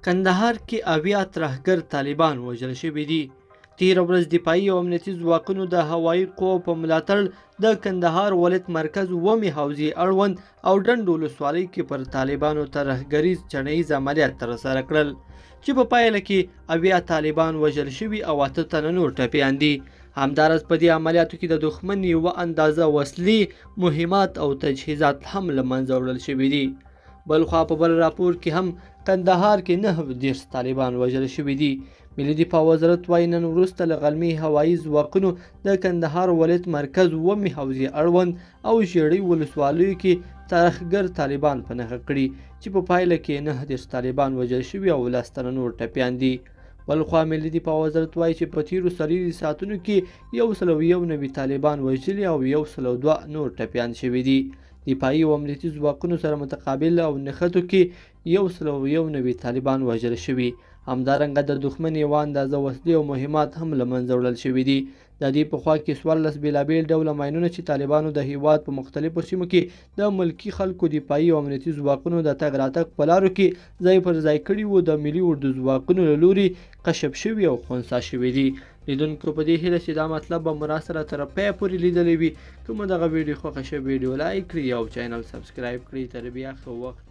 کندهار کې 80 ترهګر طالبان وژل شوي دي. تېره ورځ دفاعي او امنیتي ځواکونو د هوایي قوو په ملاتړ د کندهار ولایت مرکز ومې حوزې اړوند او ډنډ ولسوالۍ کې پر طالبانو ترهګریز چڼهیز عملیات ترسره کړل چې په پایله کې 80 طالبان وژل شوي او 8 تنه نور ټپیان دي. همداراز په دې عملیاتو کې د دښمن یوه اندازه وسلې، مهمات او تجهیزات هم له منځه وړل شوي دي. بلخوا په بل راپور کې هم کندهار کې 9 طالبان وژل شوي دي. ملي دفاع وزارت وایي نن وروسته له غلمي هوایي ځواکونو د کندهار ولایت مرکز ومې حوزې اړوند او ژیړۍ ولسوالیو کې ترهګر طالبان په نښه کړي چې په پایله کې 9 طالبان وژل شوي او 10 تنه نور ټپیان دي. بلخوا ملي دفاع وزارت وایي چې په تیرو څلورو ساعتونو کې 191 طالبان وژلي او 102 نور ټپیان شوي دي. دفاعي او امنیتي ځواکونو سره متقابل او نښتو کې 191 طالبان وژل شوي. همدارنګه د دښمن یوه اندازه وسلې او مهمات هم له منځه وړل شوي دي. د دې په خوا کې 14 بېلابېل ډوله ماینونه چې طالبانو د هیواد په مختلفو سیمو کې د ملکي خلکو دفاعي او امنیتي ځواکونو د تګ راتګ په لارو کې ځای پر ځای کړي وو د ملي اردو ځواکونو له لوري کشف شوي او خنثی شوي دي. لیدونکو په دې هیله چې دا مطلب به مو راسره تر پایه پورې لیدلی وي. که مو دغه ویډیو خوښه شوې ویډیو لایک کړئ او چینل سبسکرایب کړئ. تر بیا ښه وخت.